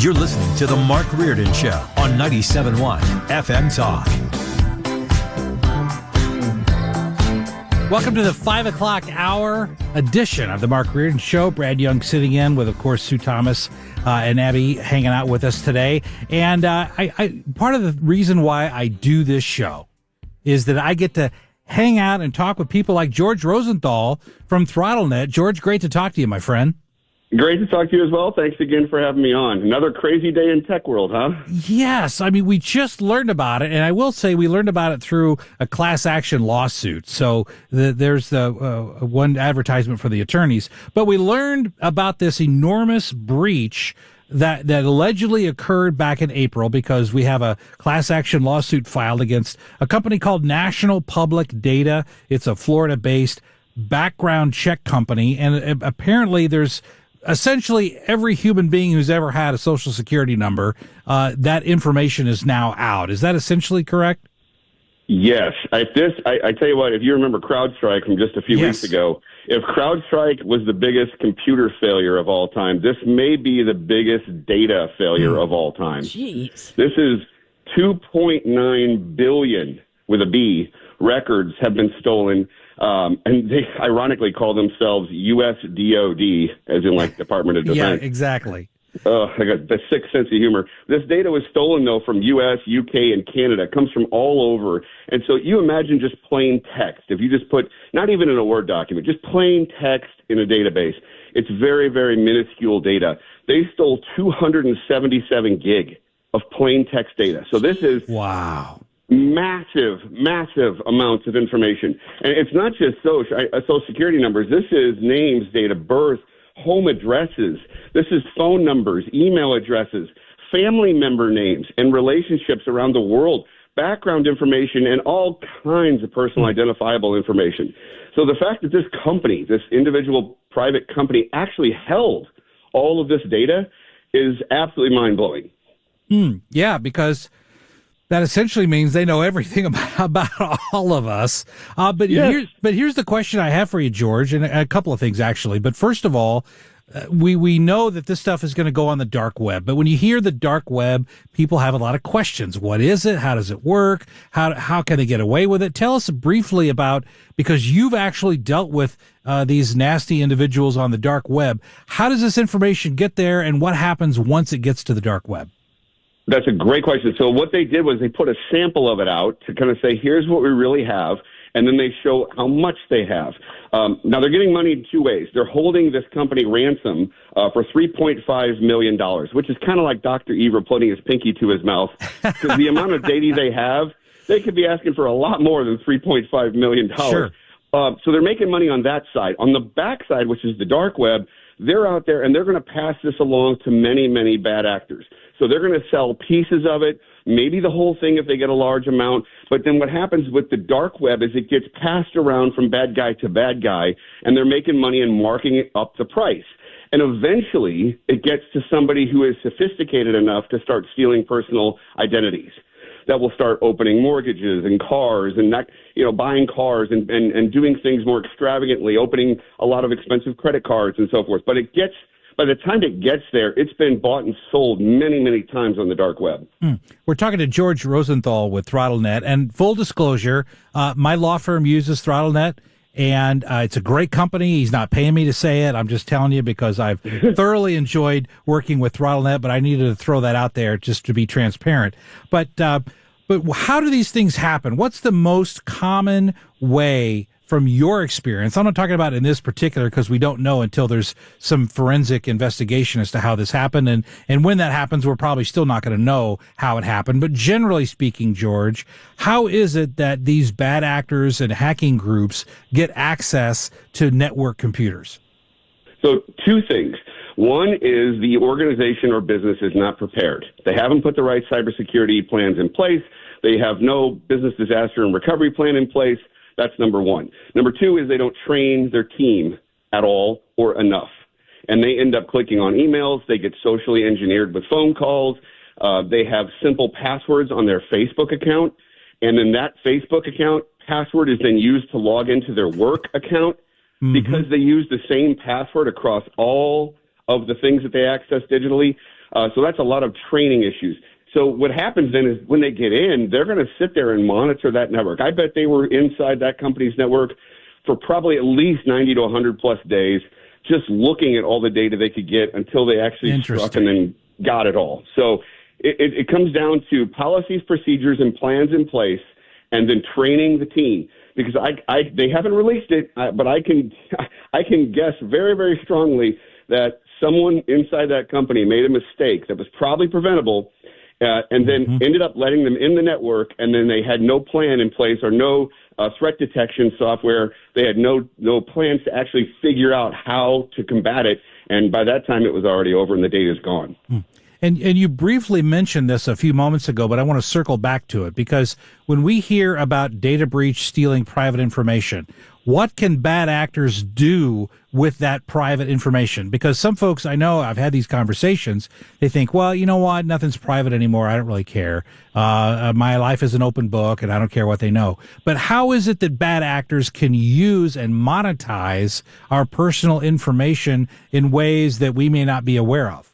You're listening to The Mark Reardon Show on 97.1 FM Talk. Welcome to the 5 o'clock hour edition of The Mark Reardon Show. Brad Young sitting in with, of course, Sue Thomas and Abby hanging out with us today. And I part of the reason why I do this show is that I get to hang out and talk with people like George Rosenthal from ThrottleNet. George, great to talk to you, my friend. Great to talk to you as well. Thanks again for having me on. Another crazy day in tech world, huh? Yes. I mean, we just learned about it, and I will say we learned about it through a class action lawsuit. So there's the one advertisement for the attorneys. But we learned about this enormous breach that allegedly occurred back in April because we have a class action lawsuit filed against a company called National Public Data. It's a Florida-based background check company, and apparently there's essentially every human being who's ever had a Social Security number, that information is now out. Is that essentially correct? Yes. I tell you what, if you remember CrowdStrike from just a few weeks ago, if CrowdStrike was the biggest computer failure of all time, this may be the biggest data failure of all time. Jeez. This is 2.9 billion, with a B, records have been stolen. And they ironically call themselves USDoD, as in like Department of Defense. Yeah, exactly. I got the sick sense of humor. This data was stolen, though, from U.S., U.K., and Canada. It comes from all over. And so you imagine just plain text. If you just put, not even in a Word document, just plain text in a database, it's very, very minuscule data. They stole 277 gig of plain text data. So this is... Wow. Massive amounts of information. And it's not just social security numbers. This is names, date of birth, home addresses. This is phone numbers, email addresses, family member names, and relationships around the world, background information, and all kinds of personal identifiable information. So the fact that this company, this individual private company, actually held all of this data is absolutely mind-blowing. Yeah, because... that essentially means they know everything about all of us. But here's the question I have for you, George, and a couple of things, actually. But first of all, we know that this stuff is going to go on the dark web. But when you hear the dark web, people have a lot of questions. What is it? How does it work? How can they get away with it? Tell us briefly about, because you've actually dealt with these nasty individuals on the dark web. How does this information get there, and what happens once it gets to the dark web? That's a great question. So what they did was they put a sample of it out to kind of say, here's what we really have, and then they show how much they have. Now, they're getting money in two ways. They're holding this company ransom for $3.5 million, which is kind of like Dr. Evil putting his pinky to his mouth, because the amount of data they have, they could be asking for a lot more than $3.5 million. Sure. So they're making money on that side. On the back side, which is the dark web, they're out there and they're going to pass this along to many, many bad actors. So they're going to sell pieces of it, maybe the whole thing if they get a large amount. But then what happens with the dark web is it gets passed around from bad guy to bad guy, and they're making money and marking it up the price. And eventually it gets to somebody who is sophisticated enough to start stealing personal identities. That will start opening mortgages and cars and not, buying cars and doing things more extravagantly, opening a lot of expensive credit cards and so forth. But by the time it gets there, it's been bought and sold many, many times on the dark web. We're talking to George Rosenthal with ThrottleNet. And full disclosure, my law firm uses ThrottleNet, and it's a great company. He's not paying me to say it. I'm just telling you because I've thoroughly enjoyed working with ThrottleNet, but I needed to throw that out there just to be transparent. But how do these things happen? What's the most common way from your experience? I'm not talking about in this particular because we don't know until there's some forensic investigation as to how this happened. And when that happens, we're probably still not going to know how it happened. But generally speaking, George, how is it that these bad actors and hacking groups get access to network computers? So two things. One is the organization or business is not prepared. They haven't put the right cybersecurity plans in place. They have no business disaster and recovery plan in place. That's number one. Number two is they don't train their team at all or enough. And they end up clicking on emails. They get socially engineered with phone calls. They have simple passwords on their Facebook account. And then that Facebook account password is then used to log into their work account because they use the same password across all of the things that they access digitally. So that's a lot of training issues. So what happens then is when they get in, they're going to sit there and monitor that network. I bet they were inside that company's network for probably at least 90 to 100 plus days, just looking at all the data they could get until they actually struck and then got it all. So it comes down to policies, procedures, and plans in place, and then training the team. Because they haven't released it, but I can guess very, very strongly that someone inside that company made a mistake that was probably preventable, and then ended up letting them in the network, and then they had no plan in place or no threat detection software. They had no plans to actually figure out how to combat it, and by that time it was already over and the data is gone. And you briefly mentioned this a few moments ago, but I want to circle back to it, because when we hear about data breach stealing private information, what can bad actors do with that private information? Because some folks, I know, I've had these conversations, they think, well, you know what, nothing's private anymore, I don't really care. My life is an open book, and I don't care what they know. But how is it that bad actors can use and monetize our personal information in ways that we may not be aware of?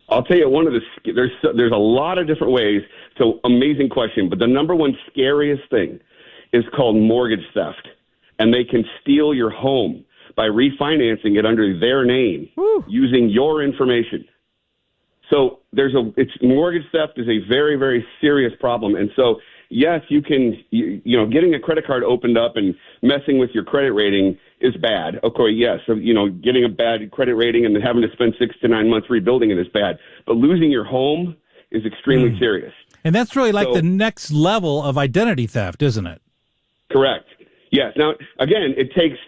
I'll tell you there's a lot of different ways. So amazing question, but the number one scariest thing is called mortgage theft, and they can steal your home by refinancing it under their name using your information. So mortgage theft is a very, very serious problem, and so yes, you can getting a credit card opened up and messing with your credit rating is bad. Okay, yes. So, getting a bad credit rating and then having to spend 6 to 9 months rebuilding it is bad. But losing your home is extremely serious. And that's really like the next level of identity theft, isn't it? Correct. Yes. Now, again, it takes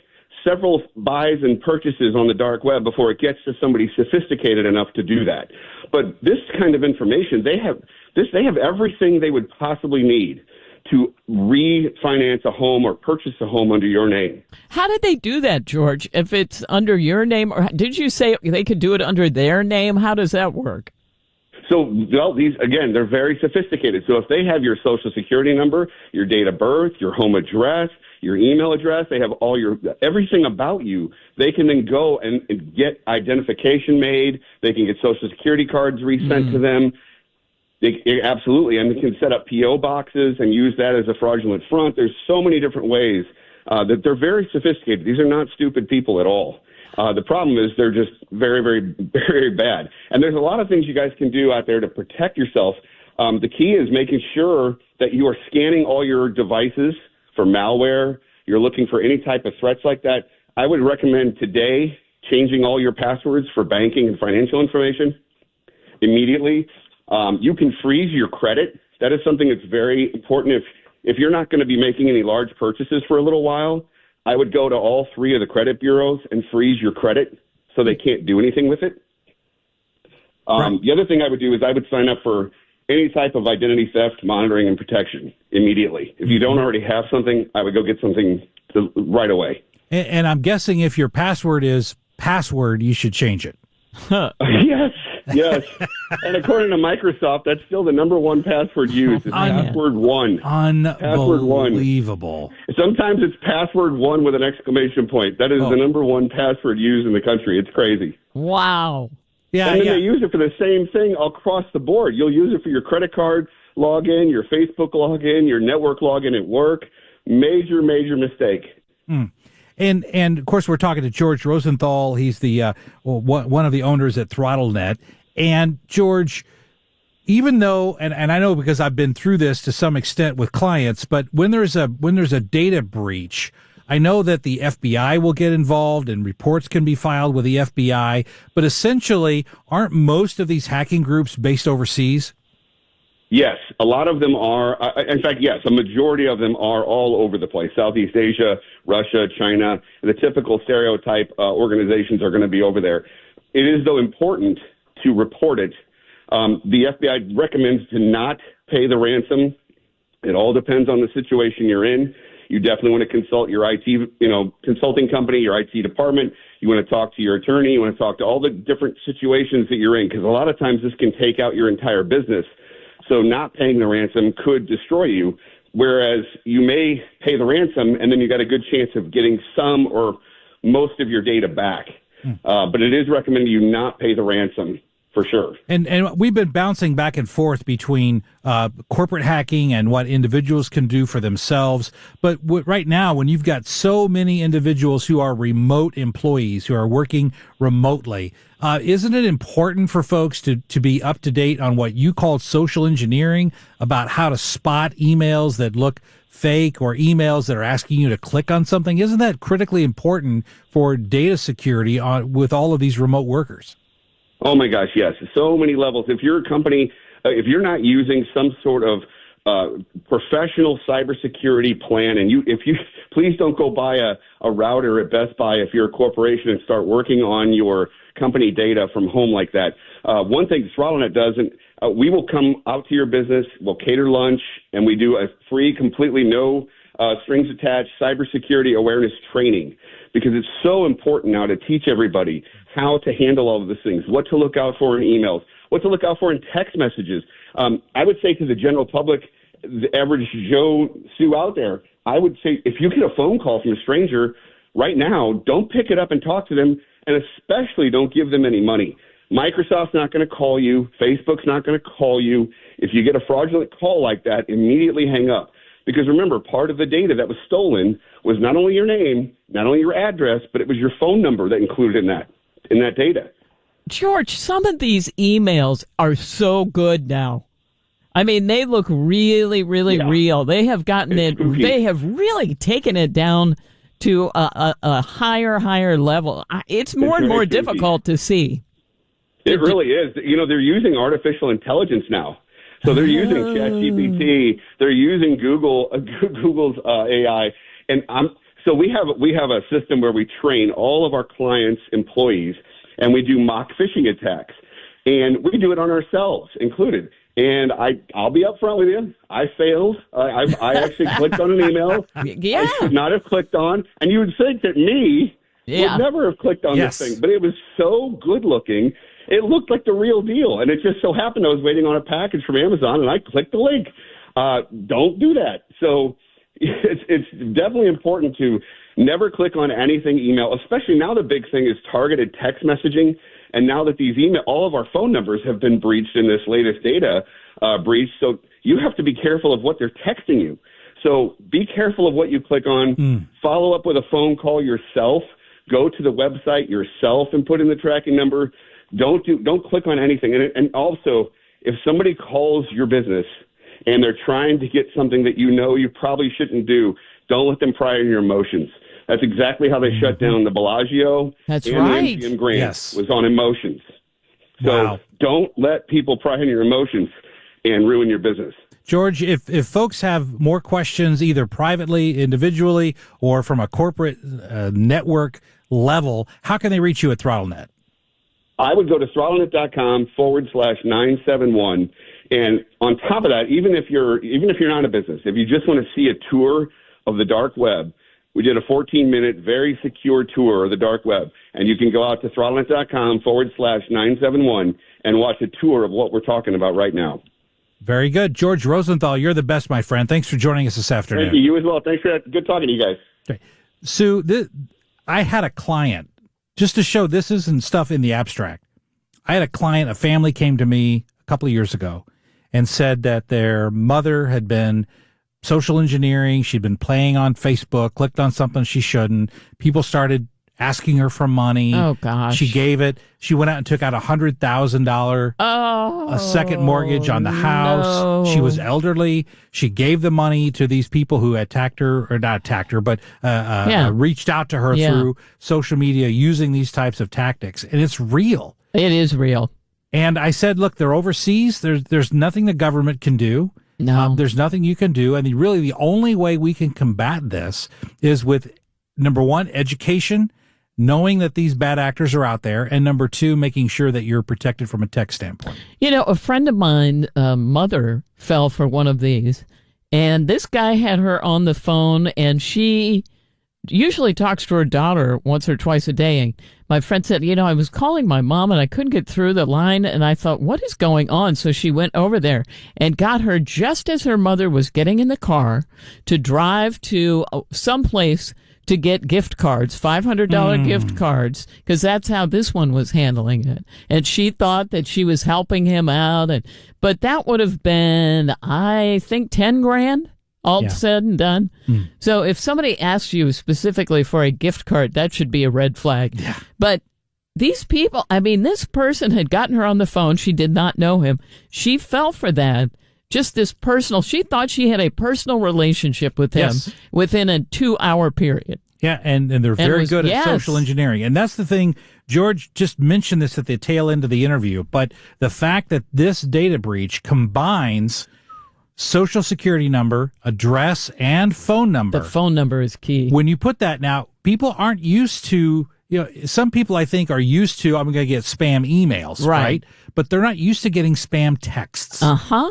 several buys and purchases on the dark web before it gets to somebody sophisticated enough to do that. But this kind of information, they have everything they would possibly need to refinance a home or purchase a home under your name. How did they do that, George? If it's under your name, or did you say they could do it under their name? How does that work? So, they're very sophisticated. So if they have your social security number, your date of birth, your home address, your email address, they have everything about you, they can then go and get identification made. They can get social security cards resent to them. Absolutely, and they can set up P.O. boxes and use that as a fraudulent front. There's so many different ways that they're very sophisticated. These are not stupid people at all. The problem is they're just very, very, very bad. And there's a lot of things you guys can do out there to protect yourself. The key is making sure that you are scanning all your devices for malware. You're looking for any type of threats like that. I would recommend today changing all your passwords for banking and financial information immediately. You can freeze your credit. That is something that's very important. If you're not going to be making any large purchases for a little while, I would go to all 3 of the credit bureaus and freeze your credit so they can't do anything with it. The other thing I would do is I would sign up for any type of identity theft monitoring and protection immediately. If you don't already have something, I would go get something right away. And I'm guessing if your password is password, you should change it. Yes. And according to Microsoft, that's still the number one password used. It's password 1. Unbelievable. Sometimes it's password 1 with an exclamation point. That is the number one password used in the country. It's crazy. Wow. Yeah, and then they use it for the same thing across the board. You'll use it for your credit card login, your Facebook login, your network login at work. Major, major mistake. And of course, we're talking to George Rosenthal. He's the one of the owners at ThrottleNet. And George, even though, and I know because I've been through this to some extent with clients, but when there's a data breach, I know that the FBI will get involved and reports can be filed with the FBI. But essentially, aren't most of these hacking groups based overseas? Yes, a lot of them are. In fact, yes, a majority of them are all over the place. Southeast Asia, Russia, China, the typical stereotype organizations are going to be over there. It is, though, important to report it. The FBI recommends to not pay the ransom. It all depends on the situation you're in. You definitely want to consult your IT, consulting company, your IT department. You want to talk to your attorney. You want to talk to all the different situations that you're in, because a lot of times this can take out your entire business. So not paying the ransom could destroy you, whereas you may pay the ransom and then you got a good chance of getting some or most of your data back. But it is recommended you not pay the ransom for sure. And we've been bouncing back and forth between corporate hacking and what individuals can do for themselves. But right now, when you've got so many individuals who are remote employees, who are working remotely, isn't it important for folks to be up to date on what you call social engineering, about how to spot emails that look fake or emails that are asking you to click on something? Isn't that critically important for data security with all of these remote workers? Oh my gosh, yes. So many levels. If you're a company, if you're not using some sort of professional cybersecurity plan, and please don't go buy a router at Best Buy if you're a corporation and start working on your company data from home like that. One thing ThrottleNet does, we will come out to your business, we'll cater lunch, and we do a free, completely no strings attached cybersecurity awareness training, because it's so important now to teach everybody how to handle all of these things, what to look out for in emails, what to look out for in text messages. I would say to the general public, the average Joe Sue out there, I would say if you get a phone call from a stranger right now, don't pick it up and talk to them, and especially don't give them any money. Microsoft's not going to call you. Facebook's not going to call you. If you get a fraudulent call like that, immediately hang up. Because remember, part of the data that was stolen was not only your name, not only your address, but it was your phone number that included in that data. George, some of these emails are so good now. I mean, they look really, really real. They have gotten it. Spooky. They have really taken it down to a higher level. It's more and more difficult to see. It really is. You know, they're using artificial intelligence now. So they're using ChatGPT. They're using Google's AI. And so we have a system where we train all of our clients' employees, and we do mock phishing attacks. And we do it on ourselves included. And I'll be upfront with you. I failed. I actually clicked on an email I should not have clicked on. And you would think that me would never have clicked on this thing. But it was so good looking. It looked like the real deal. And it just so happened I was waiting on a package from Amazon, and I clicked the link. Don't do that. So it's definitely important to never click on anything email, especially now the big thing is targeted text messaging. And now that all of our phone numbers have been breached in this latest data breach, so you have to be careful of what they're texting you. So be careful of what you click on. Follow up with a phone call yourself. Go to the website yourself and put in the tracking number. Don't click on anything. And also, if somebody calls your business and they're trying to get something that you know you probably shouldn't do, don't let them pry on your emotions. That's exactly how they shut down the Bellagio. That's and right. The MGM Grand was on emotions. So don't let people pry on your emotions and ruin your business. George, if folks have more questions, either privately, individually, or from a corporate network level, how can they reach you at ThrottleNet? I would go to throttlenet.com/971. And on top of that, even if you're not a business, if you just want to see a tour of the dark web, we did a 14-minute, very secure tour of the dark web. And you can go out to throttlenet.com/971 and watch a tour of what we're talking about right now. Very good. George Rosenthal, you're the best, my friend. Thanks for joining us this afternoon. Thank you. You as well. Thanks for that. Good talking to you guys. Okay. Sue, I had a client, just to show this isn't stuff in the abstract. I had a client, a family came to me a couple of years ago and said that their mother had been social engineering. She'd been playing on Facebook, clicked on something she shouldn't. People started asking her for money. Oh, gosh. She gave it. She went out and took out $100,000, a second mortgage on the house. No. She was elderly. She gave the money to these people who attacked her, or not attacked her, but reached out to her through social media using these types of tactics. And it's real. It is real. And I said, look, they're overseas. There's nothing the government can do. No. There's nothing you can do. And really the only way we can combat this is with, number one, education, knowing that these bad actors are out there, and number two, making sure that you're protected from a tech standpoint. You know, a friend of mine, mother, fell for one of these, and this guy had her on the phone, and she usually talks to her daughter once or twice a day. And my friend said, you know, I was calling my mom and I couldn't get through the line, and I thought, what is going on? So she went over there and got her just as her mother was getting in the car to drive to someplace to get gift cards, $500 gift cards, because that's how this one was handling it. And she thought that she was helping him out, but that would have been, I think, 10 grand. All said and done. So if somebody asks you specifically for a gift card, that should be a red flag. Yeah. But these people, I mean, this person had gotten her on the phone. She did not know him. She fell for that. Just this personal, she thought she had a personal relationship with him within a 2-hour period. Yeah, and they're very good at social engineering. And that's the thing. George just mentioned this at the tail end of the interview, but the fact that this data breach combines Social Security number, address, and phone number. The phone number is key. When you put that now, people aren't used to, some people I think are used to, I'm going to get spam emails, right? But they're not used to getting spam texts.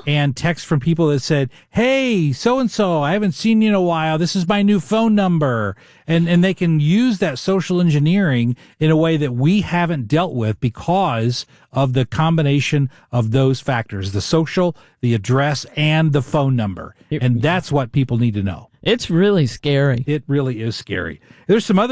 And texts from people that said, hey, so-and-so, I haven't seen you in a while. This is my new phone number. And they can use that social engineering in a way that we haven't dealt with because of the combination of those factors, the social, the address, and the phone number. And that's what people need to know. It's really scary. It really is scary. There's some other